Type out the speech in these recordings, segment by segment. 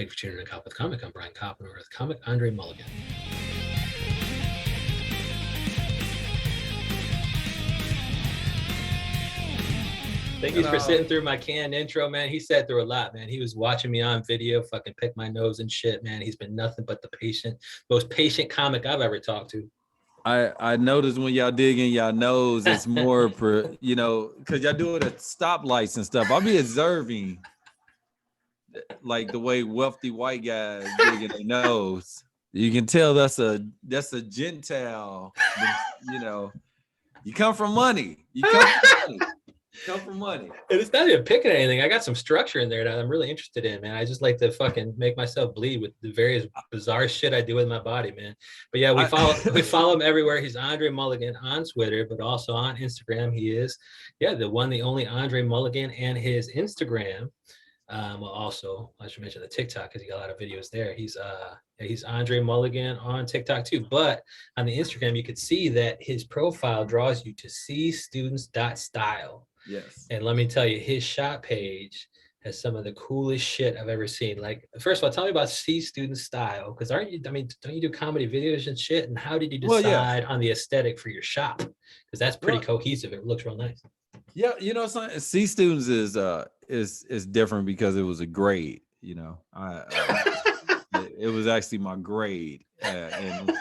Thank you for tuning in to Cop with Comic. I'm Brian Koppen with comic André Mulligan. Thank you for sitting through my canned intro, man. He sat through a lot, man. He was watching me on video, fucking pick my nose and shit, man. He's been nothing but the most patient comic I've ever talked to. I noticed when y'all dig in y'all nose, it's more for, because y'all do it at stoplights and stuff. I'll be observing like the way wealthy white guys dig in their nose. You can tell that's a Gentile. You come from money. Come from money. And it's not even picking anything. I got some structure in there that I'm really interested in, man. I just like to fucking make myself bleed with the various bizarre shit I do with my body, man. But yeah, we follow him everywhere. He's André Mulligan on Twitter, but also on Instagram. He is, the one, the only André Mulligan, and his Instagram. Well, also I should mention the TikTok because he got a lot of videos there. He's André Mulligan on TikTok too, but on the Instagram you could see that his profile draws you to cstudents.style. Yes. And let me tell you, his shop page has some of the coolest shit I've ever seen. Like, first of all, tell me about C Student Style, because don't you do comedy videos and shit? And how did you decide on the aesthetic for your shop? Because that's pretty cohesive. It looks real nice. Yeah, C Students is different because it was a grade. It was actually my grade, and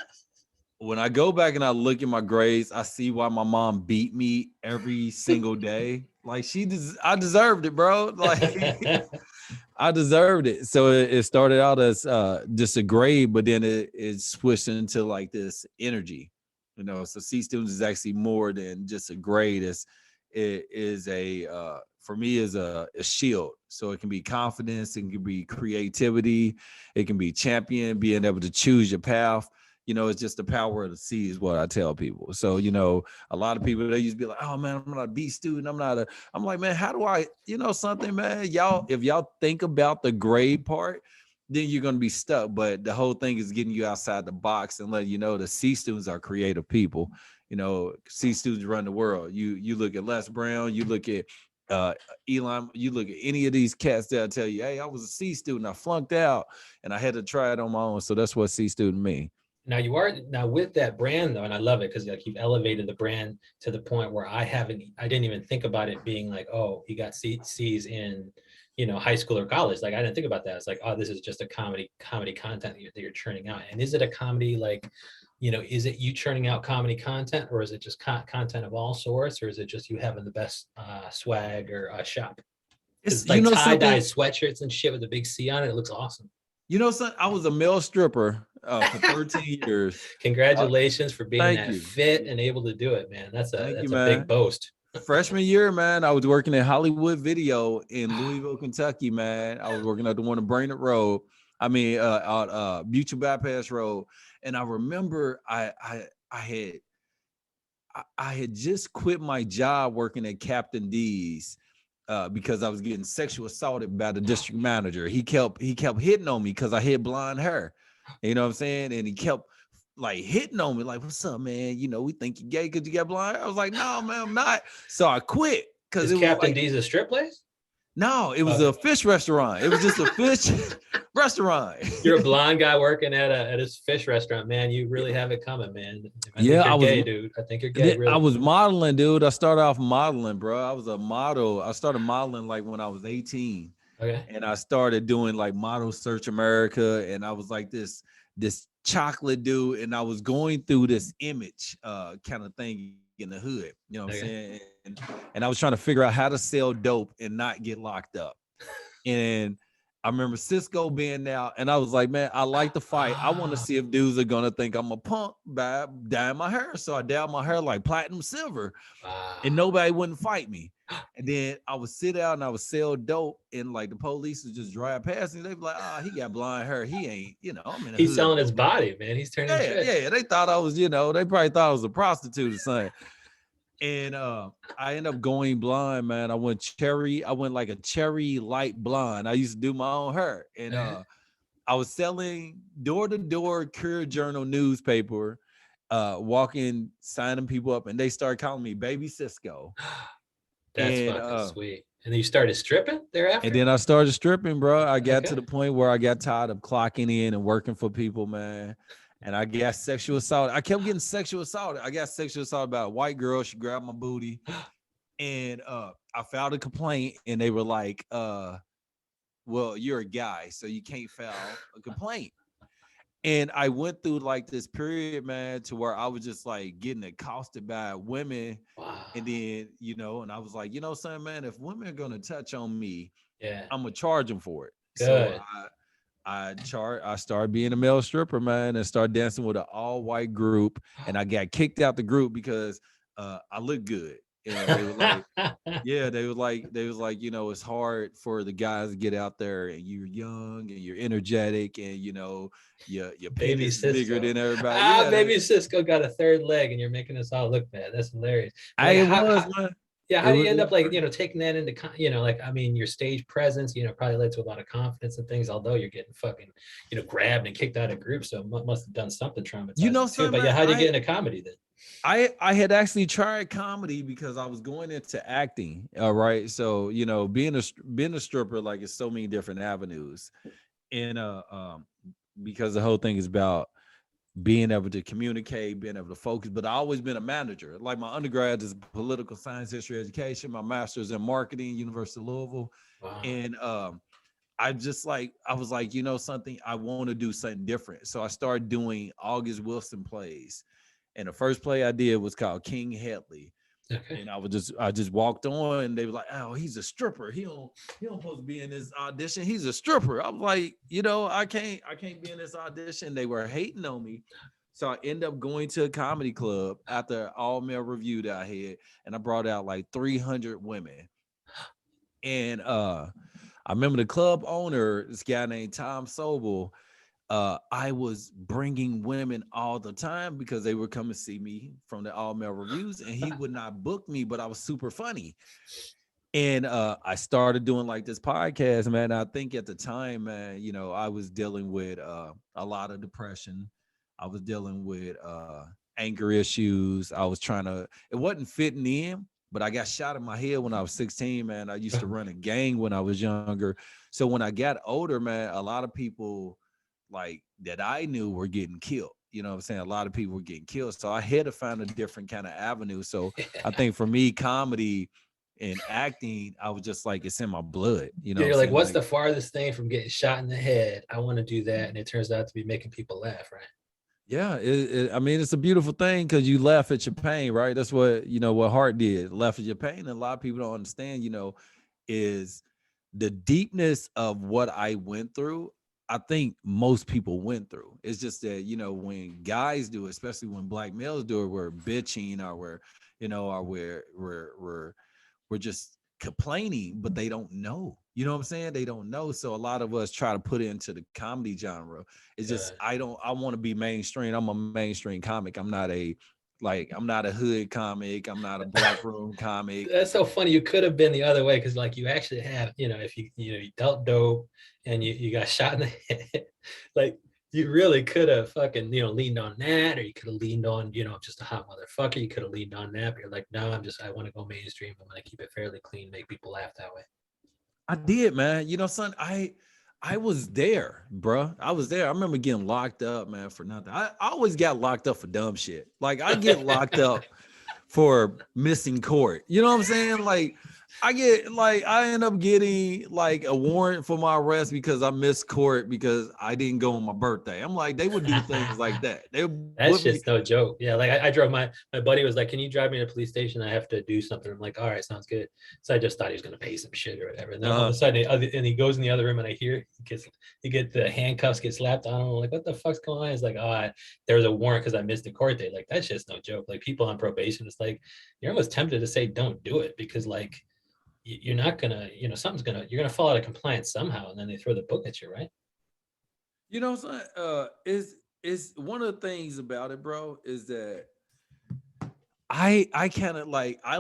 when I go back and I look at my grades, I see why my mom beat me every single day. Like I deserved it, bro. Like I deserved it. So it started out as just a grade, but then it switched into like this energy, So C Students is actually more than just a grade. It is for me is a shield. So it can be confidence, it can be creativity, it can be champion, being able to choose your path. It's just the power of the C is what I tell people. So, a lot of people, they used to be like, oh man, I'm not a B student. I'm like, man, how do I, something, man, if y'all think about the grade part, then you're going to be stuck. But the whole thing is getting you outside the box and letting you know the C students are creative people. C students run the world. You look at Les Brown, you look at Elon, you look at any of these cats that'll tell you, hey, I was a C student, I flunked out and I had to try it on my own. So that's what C student mean. Now with that brand though, and I love it because like you've elevated the brand to the point where I didn't even think about it being like, oh, he got C's in, high school or college. Like I didn't think about that. It's like, oh, this is just a comedy content that you're churning out. And is it a comedy like, is it you churning out comedy content, or is it just content of all sorts, or is it just you having the best swag or shop? It's like tie-dye sweatshirts and shit with a big C on it. It looks awesome. Son, I was a male stripper for 13 years. Congratulations for being fit and able to do it, man. That's a big boast. Freshman year, man, I was working at Hollywood Video in Louisville, Kentucky, man. I was working at the one on Brainerd Road. Mutual Bypass Road. And I remember I had just quit my job working at Captain D's. Because I was getting sexual assaulted by the district manager. He kept hitting on me because I had blonde hair. You know what I'm saying? And he kept like hitting on me, like, what's up, man? We think you're gay because you got blonde hair. I was like, no, man, I'm not. So I quit. Because Captain D's a strip place? No, it was a fish restaurant. It was just a fish restaurant. You're a blonde guy working at a fish restaurant, man. You really have it coming, man. I was gay, dude. I think you're gay. Really. I was modeling, dude. I started off modeling, bro. I was a model. I started modeling like when I was 18. Okay. And I started doing like Model Search America, and I was like this chocolate dude, and I was going through this image kind of thing in the hood. You know what I'm saying? And I was trying to figure out how to sell dope and not get locked up. And I remember Cisco being out, and I was like, man, I like to fight. I want to see if dudes are going to think I'm a punk by dyeing my hair. So I dyed my hair like platinum silver, and nobody wouldn't fight me. And then I would sit out and I would sell dope, and like the police would just drive past me. They'd be like, oh, he got blonde hair. He ain't, I'm in the He's hood. selling his body, man. He's turning shit. Yeah, they thought I was, they probably thought I was a prostitute or something. And I ended up going blonde, man. I went like a cherry light blonde. I used to do my own hair. And I was selling door-to-door Career Journal newspaper, walking, signing people up, and they started calling me Baby Cisco. That's fucking sweet. And then you started stripping thereafter? And then I started stripping, bro. I got to Okay. the point where I got tired of clocking in and working for people, man. And I got sexual assault. I kept getting sexual assault. I got sexual assault about a white girl. She grabbed my booty. And I filed a complaint, and they were like, well, you're a guy, so you can't file a complaint. And I went through like this period, man, to where I was just like getting accosted by women. Wow. And then, and I was like, something, man, if women are gonna touch on me, Yeah. I'm gonna charge them for it. So Good. I started being a male stripper, man, and started dancing with an all-white group. And I got kicked out the group because I looked good. And they were like, yeah, they was like, it's hard for the guys to get out there, and you're young and you're energetic, and your Baby penis is bigger Cisco. than everybody. Yeah, Baby Cisco got a third leg and you're making us all look bad. That's hilarious. But like it was, man. yeah, It how do was, you it end up was like, crazy. taking that into, like, I mean, your stage presence, probably led to a lot of confidence and things, although you're getting fucking, grabbed and kicked out of groups. So must have done something You know traumatizing too. But something, yeah, man? how do you get into comedy then? I had actually tried comedy because I was going into acting. All right. So, being a stripper, like, it's so many different avenues. And because the whole thing is about being able to communicate, being able to focus. But I always been a manager. Like, my undergrad is political science, history, education. My master's in marketing, University of Louisville. Wow. And I was like, something, I want to do something different. So I started doing August Wilson plays. And the first play I did was called King Headley. Okay. And I just walked on, and they were like, "Oh, he's a stripper. He don't supposed to be in this audition. He's a stripper." I'm like, I can't be in this audition. They were hating on me. So I ended up going to a comedy club after an all-male review that I had, and I brought out like 300 women. And I remember the club owner, this guy named Tom Sobel. I was bringing women all the time because they would come and see me from the all male reviews, and he would not book me, but I was super funny. And I started doing like this podcast, man. I think at the time, man, I was dealing with a lot of depression. I was dealing with anger issues. It wasn't fitting in, but I got shot in my head when I was 16, man. I used to run a gang when I was younger. So when I got older, man, a lot of people like that I knew were getting killed. You know what I'm saying? A lot of people were getting killed. So I had to find a different kind of avenue. So I think for me, comedy and acting, I was just like, it's in my blood. You know Yeah, what I'm you're like, saying? what's Like, the farthest thing from getting shot in the head? I want to do that. And it turns out to be making people laugh, right? yeah, I mean, it's a beautiful thing because you laugh at your pain, right? That's what Hart did, laugh at your pain. And a lot of people don't understand, is the deepness of what I went through. I think most people went through. It's just that, when guys do it, especially when black males do it, we're bitching, or we're just complaining, but they don't know. You know what I'm saying? They don't know. So a lot of us try to put it into the comedy genre. It's just, Good. I want to be mainstream. I'm a mainstream comic. I'm not a hood comic. I'm not a black room comic. That's so funny. You could have been the other way because, like, you actually have, if you dealt dope and you got shot in the head, like, you really could have fucking, leaned on that, or you could have leaned on, just a hot motherfucker. You could have leaned on that, but you're like, no, I want to go mainstream. I'm going to keep it fairly clean, make people laugh that way. I did, man. Son, I was there, bro. I was there. I remember getting locked up, man, for nothing. I always got locked up for dumb shit. Like, I get locked up for missing court. You know what I'm saying? Like, I end up getting like a warrant for my arrest because I missed court because I didn't go on my birthday. I'm like, they would do things like that. They would That put me. shit's no joke. Yeah, like I drove my buddy was like, "Can you drive me to the police station? I have to do something." I'm like, "All right, sounds good." So I just thought he was gonna pay some shit or whatever. And then all of a sudden, and he goes in the other room, and I hear he get the handcuffs get slapped on him. I'm like, "What the fuck's going on?" He's like, "Oh, there was a warrant because I missed the court date." Like, that shit's no joke. Like, people on probation, it's like you're almost tempted to say, "Don't do it," because like you're not gonna, you're gonna fall out of compliance somehow, and then they throw the book at you, right? Son, is one of the things about it, bro, is that I kind of like I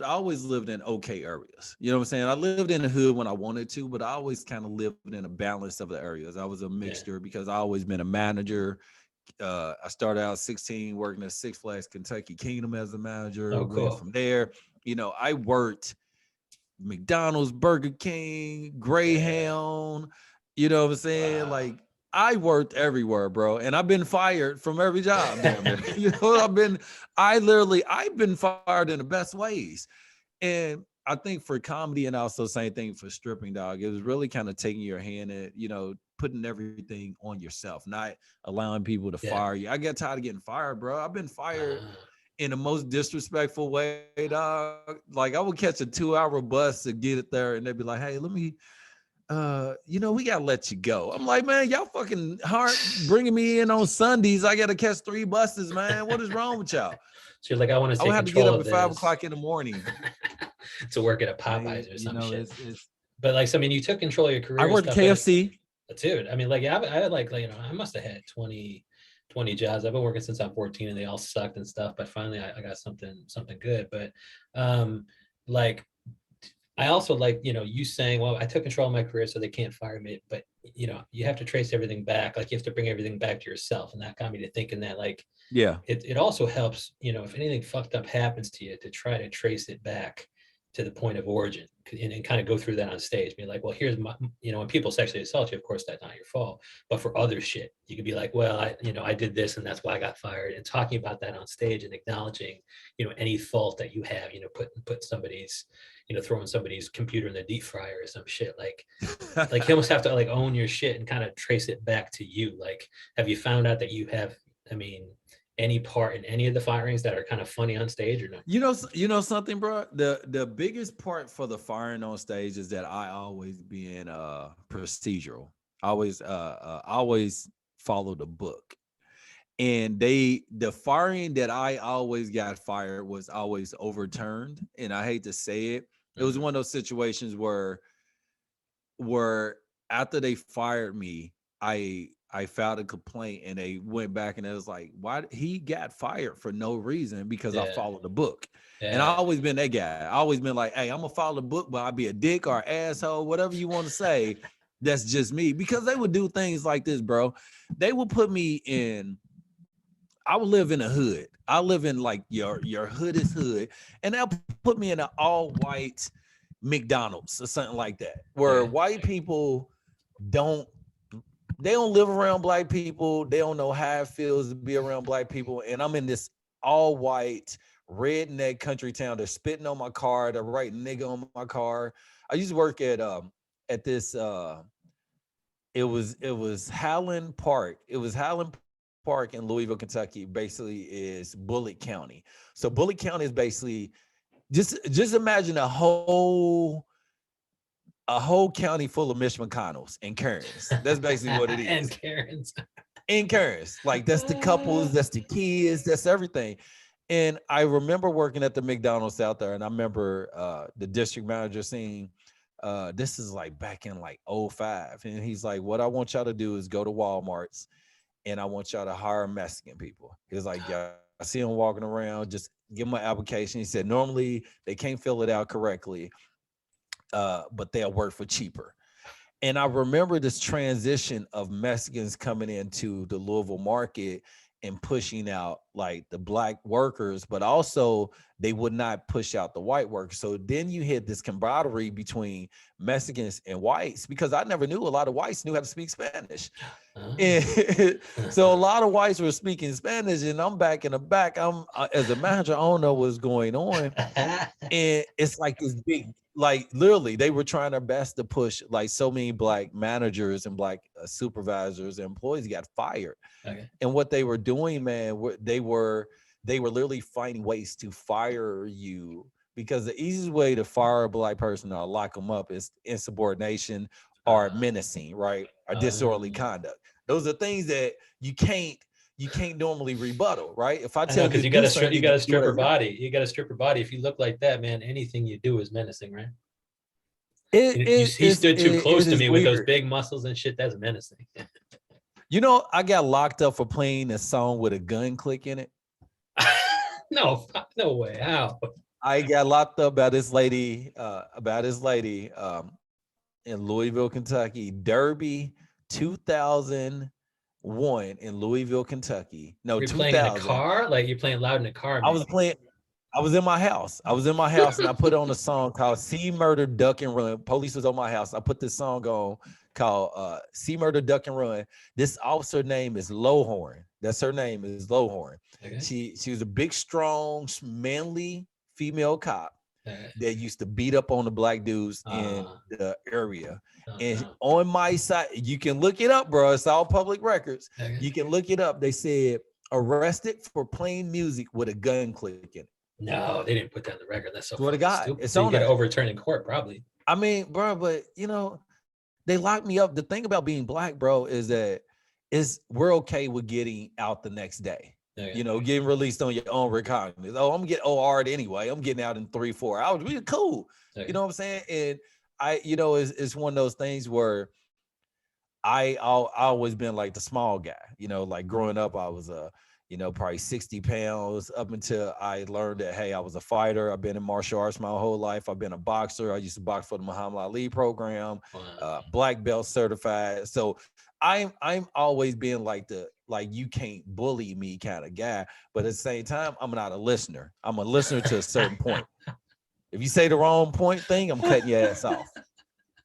always lived in okay areas. You know what I'm saying? I lived in the hood when I wanted to, but I always kind of lived in a balance of the areas. I was a Yeah. mixture because I always been a manager. I started out 16 working at Six Flags Kentucky Kingdom as a manager. Oh, Went cool. from there. I worked McDonald's, Burger King, Greyhound. You know what I'm saying? Wow. Like I worked everywhere, bro, and I've been fired from every job. Damn near. You know, I've been fired in the best ways. And I think for comedy and also same thing for stripping, dog, it was really kind of taking your hand and, you know, putting everything on yourself, not allowing people to fire you. I get tired of getting fired, bro. I've been fired in the most disrespectful way, dog. Like I would catch a 2-hour bus to get it there and they'd be like, hey, let me, you know, we gotta let you go. I'm like, man, y'all fucking hard bringing me in on Sundays. I gotta catch 3 buses, man. What is wrong with y'all? So you're like, I want to take I have to get up at 5 o'clock in the morning to work at a Popeyes or some shit. It's but like, so, I mean, you took control of your career. I worked at KFC. Dude, I mean, like, I had like, you know, I must have had 20 jobs. I've been working since I'm 14 and they all sucked and stuff. But finally I got something good. But like, I also like, you know, you saying, well, I took control of my career so they can't fire me. But, you know, you have to trace everything back. Like you have to bring everything back to yourself. And that got me to thinking that, like, yeah, it also helps, you know, if anything fucked up happens to you, to try to trace it back to the point of origin and kind of go through that on stage. Be like, well, here's my, you know, when people sexually assault you, of course, that's not your fault. But for other shit, you could be like, well, I did this and that's why I got fired. And talking about that on stage and acknowledging, you know, any fault that you have, you know, put somebody's, you know, throwing somebody's computer in the deep fryer or some shit. Like you almost have to like own your shit and kind of trace it back to you. Like, have you found out that you have, I mean, any part in any of the firings that are kind of funny on stage or no? You know something, bro? The biggest part for the firing on stage is that I always being procedural. I always follow the book. And the firing that I always got fired was always overturned. And I hate to say it. It was one of those situations where after they fired me, I filed a complaint and they went back and it was like, why he got fired for no reason because I followed the book. And I always been that guy. I always been like, hey, I'm gonna follow the book, but I'll be a dick or asshole, whatever you want to say. That's just me. Because they would do things like this, bro. They would put me in, I would live in a hood. I live in like your hood is hood. And they'll put me in an all-white McDonald's or something like that, where white people don't live around black people. They don't know how it feels to be around black people. And I'm in this all white redneck country town. They're spitting on my car. They're writing nigga on my car. I used to work at this it was Highland Park. It was Highland Park in Louisville, Kentucky. Basically is Bullitt County. So Bullitt County is basically just imagine a whole county full of Mitch McConnells and Karens. That's basically what it is. And Karens. And Karens. Like that's the couples, that's the kids, that's everything. And I remember working at the McDonald's out there, and I remember the district manager saying, this is like back in like 05. And he's like, what I want y'all to do is go to Walmart's and I want y'all to hire Mexican people. He's like, yeah, I see them walking around, just give them an application. He said, normally they can't fill it out correctly. But they'll work for cheaper. And I remember this transition of Mexicans coming into the Louisville market and pushing out like the black workers, but also they would not push out the white workers. So then you had this camaraderie between Mexicans and whites, because I never knew a lot of whites knew how to speak Spanish. And so a lot of whites were speaking Spanish, and I'm back in the back. I'm as a manager, I don't know what's going on. And it's like this big, like literally they were trying their best to push, like so many black managers and black supervisors and employees got fired. Okay. And what they were doing, man, they were literally finding ways to fire you, because the easiest way to fire a black person or lock them up is insubordination or menacing, right? Or disorderly conduct. Those are things that you can't normally rebuttal, right? If I tell you, because you got to strip her body. You got to strip her body. If you look like that, man, anything you do is menacing, right? He stood too close to me with those big muscles and shit. That's menacing. You know, I got locked up for playing a song with a gun click in it. No way. How? I got locked up by this lady in Louisville, Kentucky. Derby 2001 in Louisville, Kentucky. No, you're playing in a car? Like you're playing loud in a car? Man. I was playing I was in my house. And I put on a song called See Murder, Duck and Run. Police was on my house. I put this song on called See Murder, Duck and Run. This officer name is Lowhorn. That's her name is Lowhorn. Okay. She was a big, strong, manly female cop Okay. that used to beat up on the black dudes in the area. And on my side, you can look it up, bro. It's all public records. Okay. You can look it up. They said arrested for playing music with a gun click in it. No, they didn't put that on the record. That's so Swear to God, stupid. it's so on you get there. overturned in court, probably. I mean, bro, but you know, they locked me up. The thing about being black, bro, is that we're okay with getting out the next day. Okay. You know, getting released on your own recognizance. Oh, I'm gonna get OR'd anyway. I'm getting out in 3-4 hours. We're cool. Okay. You know what I'm saying? And it's one of those things where I always been like the small guy. You know, like growing up, I was probably 60 pounds up until I learned that, hey, I was a fighter. I've been in martial arts my whole life. I've been a boxer. I used to box for the Muhammad Ali program, black belt certified. So I'm always been like you can't bully me kind of guy. But at the same time, I'm not a listener. I'm a listener to a certain point. If you say the wrong thing, I'm cutting your ass off.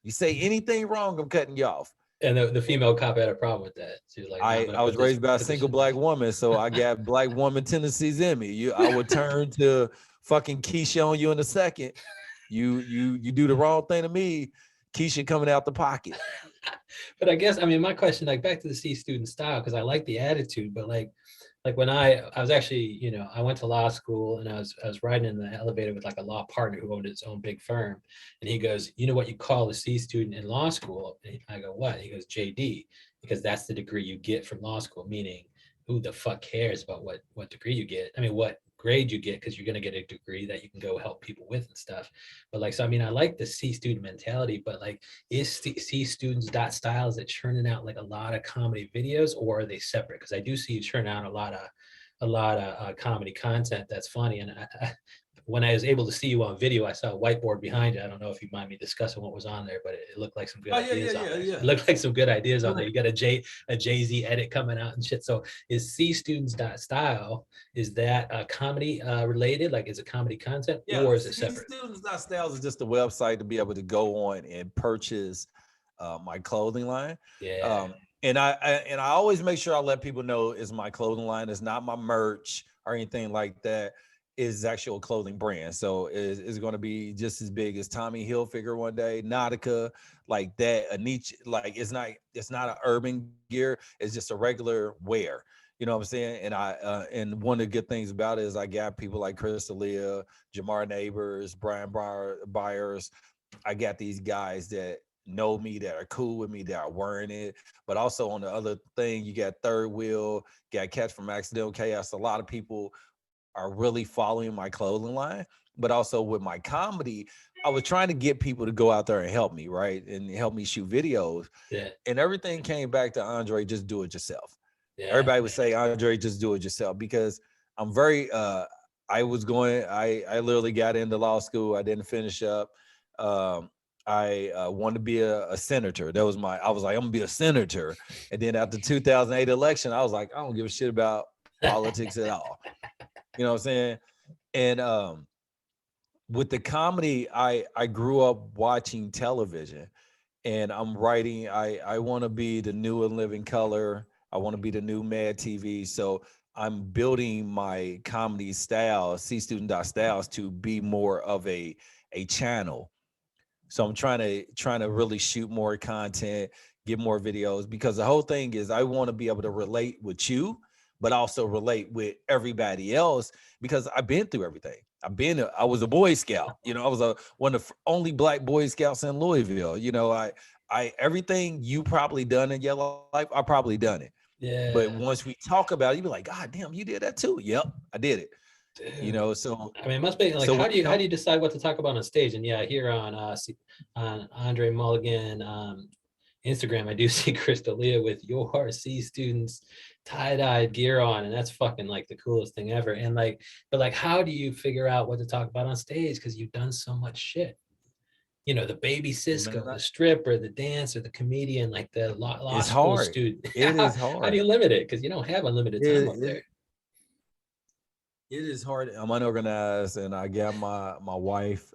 You say anything wrong, I'm cutting you off. And the female cop had a problem with that. She was like, I was raised by a single black woman, so I got black woman tendencies in me. I would turn to fucking Keisha on you in a second. You do the wrong thing to me, Keisha coming out the pocket. But I guess, I mean, my question, like back to the C student style, because I like the attitude, but like when I was actually, I went to law school and I was riding in the elevator with like a law partner who owned his own big firm. And he goes, you know what you call a C student in law school? And I go, what? He goes, JD, because that's the degree you get from law school, meaning who the fuck cares about what degree you get? I mean, what grade you get, because you're going to get a degree that you can go help people with and stuff. But like, so I mean, I like the C student mentality, but like, is C students style, is it churning out like a lot of comedy videos, or are they separate? Because I do see you churn out a lot of comedy content that's funny. And when I was able to see you on video, I saw a whiteboard behind you. I don't know if you mind me discussing what was on there, but it looked like some good ideas on there. It looked like some good ideas on there. You got a Jay-Z edit coming out and shit. So is C students style, is that comedy related? Like, is it comedy content, or is it separate? C students styles is just a website to be able to go on and purchase my clothing line. Yeah. And I always make sure I let people know it's my clothing line. It's not my merch or anything like that. Is actual clothing brand. So it's going to be just as big as Tommy Hilfiger one day, Nautica, like that, a niche, like it's not an urban gear. It's just a regular wear. You know what I'm saying? And and one of the good things about it is I got people like Chris D'Elia, Jamar Neighbors, Brian Byers. I got these guys that know me, that are cool with me, that are wearing it. But also on the other thing, you got Third Wheel, got Catch from Accidental Chaos. A lot of people are really following my clothing line, but also with my comedy, I was trying to get people to go out there and help me, right? And help me shoot videos. Yeah. And everything came back to Andre, just do it yourself. Yeah. Everybody would say, Andre, just do it yourself, because I'm very, I literally got into law school. I didn't finish up. I wanted to be a senator. I was like, I'm gonna be a senator. And then after 2008 election, I was like, I don't give a shit about politics at all. You know what I'm saying? And with the comedy, I grew up watching television, and I'm writing. I want to be the new and living color. I want to be the new Mad TV. So I'm building my comedy style, C-Student.styles, to be more of a channel. So I'm trying to really shoot more content, get more videos, because the whole thing is I want to be able to relate with you, but also relate with everybody else, because I've been through everything. I was a Boy Scout, I was one of the only Black Boy Scouts in Louisville. I everything you probably done in your life, I probably done it. Yeah. But once we talk about it, you be like, God damn, you did that too. Yep, I did it. Dude. So I mean, it must be like, how do you decide what to talk about on stage? And yeah, here on André Mulligan Instagram, I do see Chris D'Elia with your C students tie-dyed gear on, and that's fucking like the coolest thing ever. And like, but like, how do you figure out what to talk about on stage? Because you've done so much shit. The baby Cisco, the stripper, the dancer, the comedian, like the law school student. It is hard. How do you limit it? Because you don't have unlimited time up there. It is hard. I'm unorganized, and I got my wife,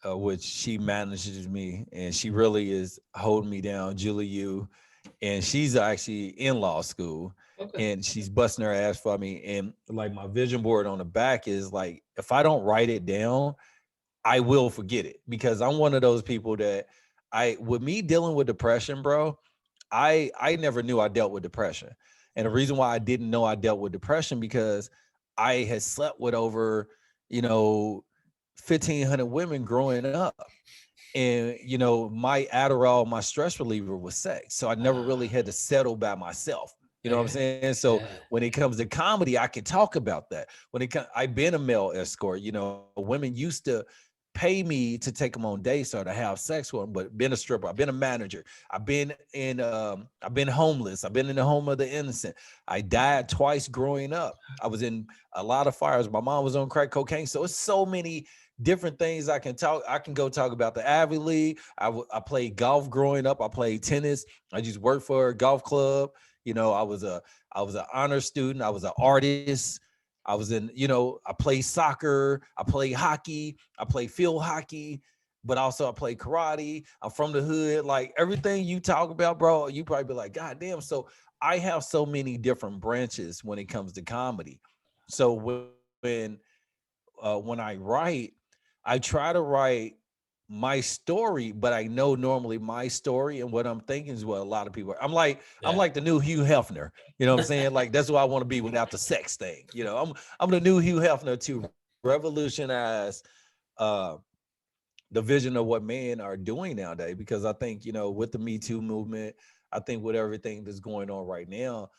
which she manages me, and she really is holding me down, Julie. You, and she's actually in law school, Okay. and she's busting her ass for me. And like my vision board on the back is like, if I don't write it down, I will forget it, because I'm one of those people that with me dealing with depression, bro. I never knew I dealt with depression. And the reason why I didn't know I dealt with depression, because I had slept with over, you know, 1,500 women growing up. And, you know, my Adderall, my stress reliever was sex. So I never really Ah, had to settle by myself. You know what I'm okay. saying? So Yeah. when it comes to comedy, I can talk about that. When it comes, I've been a male escort. You know, women used to pay me to take them on dates or to have sex with them. But been a stripper, I've been a manager, I've been homeless, I've been in the home of the innocent. I died twice growing up. I was in a lot of fires. My mom was on crack cocaine. So it's so many different things I can talk. I can go talk about the Ivy League. I played golf growing up. I played tennis. I just worked for a golf club. You know, I was an honor student. I was an artist. I was in, you know, I played soccer. I played hockey. I played field hockey, but also I played karate. I'm from the hood. Like everything you talk about, bro, you probably be like, God damn. So I have so many different branches when it comes to comedy. So when I write, I try to write my story, but I know normally my story and what I'm thinking is what a lot of people are. I'm Yeah. like the new Hugh Hefner. You know what I'm saying? Like that's what I want to be without the sex thing. You know, I'm the new Hugh Hefner to revolutionize uh the vision of what men are doing nowadays. Because I think, you know, with the Me Too movement, I think with everything that's going on right now,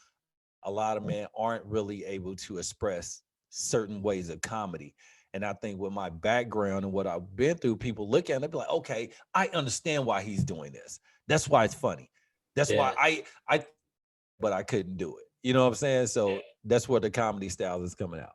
a lot of men aren't really able to express certain ways of comedy. And I think with my background and what I've been through, people look at it and be like, okay, I understand why he's doing this. That's why it's funny. That's why Yeah. I thought about it, but I couldn't do it. You know what I'm saying? So that's where the comedy style is coming out.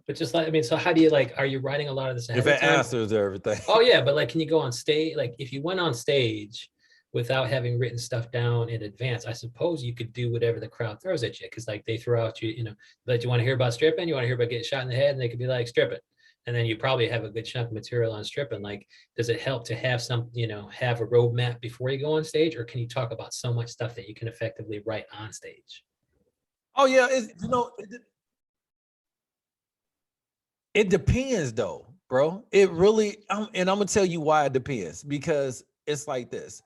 But just like, I mean, so how do you like, are you writing a lot of this If ahead of it time? answers everything. Oh yeah, but like, can you go on stage? Like, if you went on stage without having written stuff down in advance, I suppose you could do whatever the crowd throws at you. Because like they throw out you, you know, like you want to hear about stripping, you want to hear about getting shot in the head, and they could be like stripping, and then you probably have a good chunk of material on stripping. Like, does it help to have some, you know, have a roadmap before you go on stage, or can you talk about so much stuff that you can effectively write on stage? Oh yeah, it depends though, bro. It really, and I'm gonna tell you why it depends, because it's like this.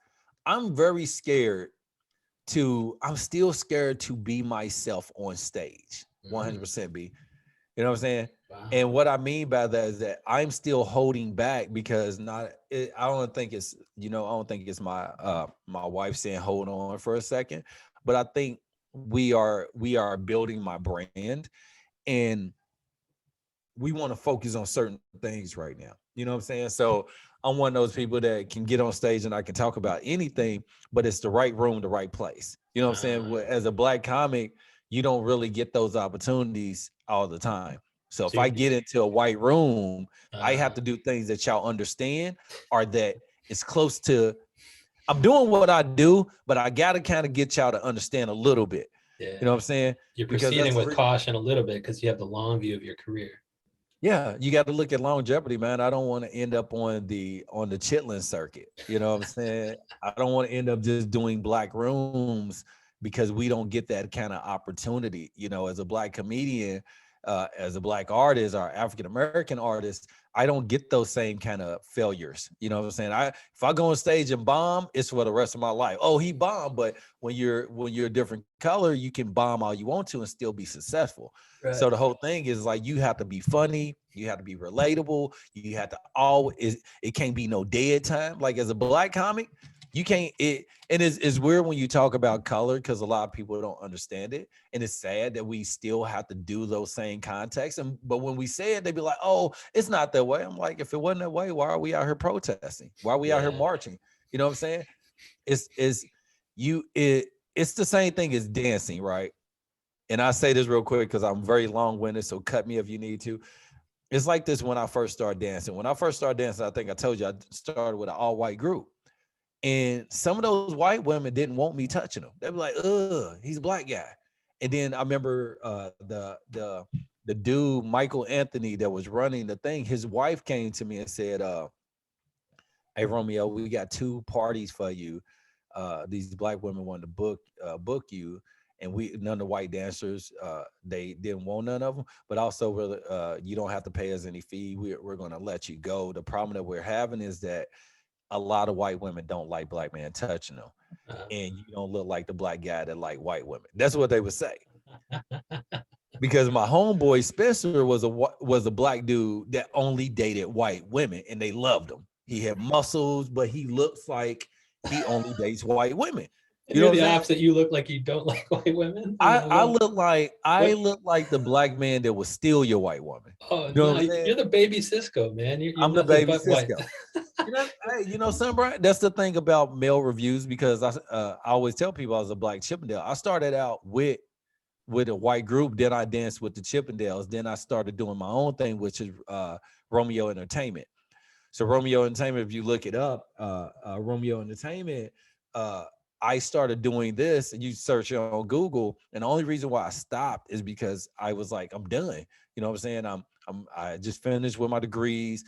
I'm very scared I'm still scared to be myself on stage. Mm, 100% be. You know what I'm saying? wow. And what I mean by that is that I'm still holding back because I don't think it's, you know, I don't think it's my wife saying hold on for a second, but I think we are building my brand, and we want to focus on certain things right now. You know what I'm saying? So I'm one of those people that can get on stage and I can talk about anything, but it's the right room, the right place. You know what I'm saying? Uh, As a black comic, you don't really get those opportunities all the time. So if so I you, get into a white room, I have uh, to do things that y'all understand, or that it's close to. I'm doing what I do, but I gotta kind of get y'all to understand a little bit. You know yeah, what I'm saying? you're Because proceeding with caution a little bit because you have the long view of your career. yeah, you got to look at longevity, man. I don't want to end up on the chitlin circuit. You know what I'm saying? I don't want to end up just doing black rooms because we don't get that kind of opportunity. You know, as a black comedian, as a black artist or African American artist, I don't get those same kind of failures. You know what I'm saying? If I go on stage and bomb, it's for the rest of my life. Oh, he bombed, but when you're a different color, you can bomb all you want to and still be successful. So Right. the whole thing is like you have to be funny, you have to be relatable, you have to always it can't be no dead time. Like as a black comic, you can't it and it's weird when you talk about color because a lot of people don't understand it. And it's sad that we still have to do those same contexts. And but when we say it, they be like, oh, it's not that way. I'm like, if it wasn't that way, why are we out here protesting? Why are we out here Yeah. marching? You know what I'm saying? It's you it it's the same thing as dancing, right? And I say this real quick because I'm very long-winded, so cut me if you need to. It's like this when I first started dancing. When I first started dancing, I think I told you I started with an all-white group. And some of those white women didn't want me touching them. They'd be like, ugh, he's a black guy. And then I remember the the dude, Michael Anthony, that was running the thing, his wife came to me and said, hey Romeo, we got 2 parties for you. These black women wanted to book you, and we none of the white dancers, they didn't want none of them, but also you don't have to pay us any fee. We're going to let you go. The problem that we're having is that a lot of white women don't like black men touching them, and you don't look like the black guy that like white women. That's what they would say. Because my homeboy Spencer was a black dude that only dated white women, and they loved him. He had muscles, but he looks like he only dates white women. You know, the opposite. You look like you don't like white women. I look like the black man that would steal your white woman. Oh, you know no, you're the baby Cisco, man. You're I'm the baby Cisco. You know, son, Brian, that's the thing about male reviews, because I always tell people I was a black Chippendale. I started out with a white group, then I danced with the Chippendales. Then I started doing my own thing, which is Romeo Entertainment. So Romeo Entertainment, if you look it up, Romeo Entertainment, I started doing this, and you search it on Google. And the only reason why I stopped is because I was like, I'm done. You know what I'm saying? I just finished with my degrees.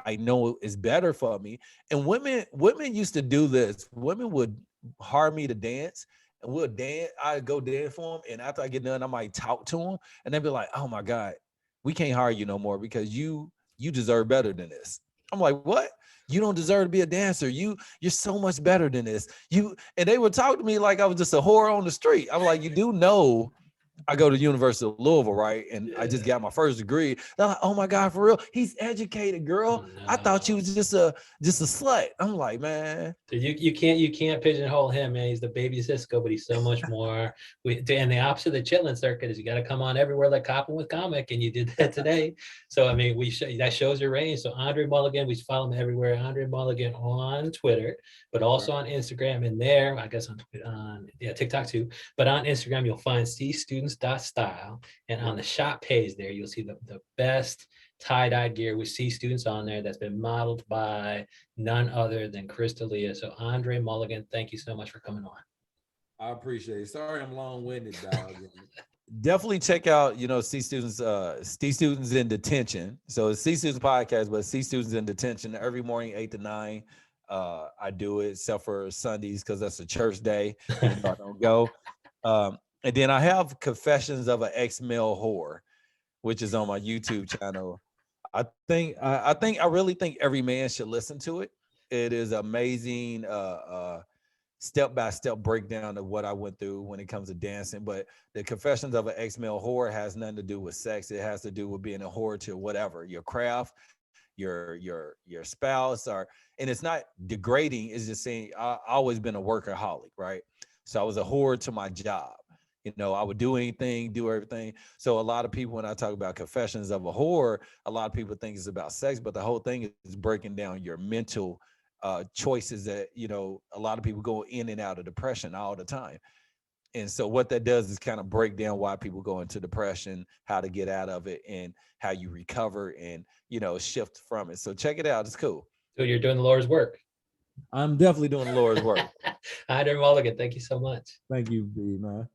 I know it's better for me. And women used to do this. Women would hire me to dance, and we'll dance. I go dance for them, and after I get done, I might talk to them, and they'd be like, "Oh my God, we can't hire you no more because you deserve better than this." I'm like, "What? You don't deserve to be a dancer. You're so much better than this." And they would talk to me like I was just a whore on the street. I'm like, "You do know I go to the University of Louisville, right? And I just got my first degree." They're like, "Oh my God, for real? He's educated, girl. No. I thought you was just a slut." I'm like, man. So you can't pigeonhole him, man. He's the baby Cisco, but he's so much more. And the opposite of the Chitlin circuit is you got to come on everywhere like Koppen with comic, and you did that today. So I mean, that shows your range. So André Mulligan, we follow him everywhere. André Mulligan on Twitter, but also on Instagram. And there, I guess on TikTok too. But on Instagram, you'll find cstudents.style, and on the shop page there, you'll see the best tie-dye gear with C students on there that's been modeled by none other than Chris D'Elia. So André Mulligan, thank you so much for coming on. I appreciate it. Sorry I'm long-winded, dog. Definitely check out, C Students in Detention. So it's C Students podcast, but C Students in Detention every morning, 8 to 9. I do it except for Sundays because that's a church day. I don't go. And then I have Confessions of an Ex-Male Whore, which is on my YouTube channel. I really think every man should listen to it. It is amazing step-by-step breakdown of what I went through when it comes to dancing. But the Confessions of an Ex-Male Whore has nothing to do with sex. It has to do with being a whore to whatever, your craft, your spouse, and it's not degrading. It's just saying I've always been a workaholic, right? So I was a whore to my job. I would do anything, do everything. So a lot of people, when I talk about Confessions of a Whore, a lot of people think it's about sex, but the whole thing is breaking down your mental choices that, a lot of people go in and out of depression all the time. And so what that does is kind of break down why people go into depression, how to get out of it, and how you recover and, shift from it. So check it out. It's cool. So you're doing the Lord's work. I'm definitely doing the Lord's work. André Mulligan, thank you so much. Thank you, B, man.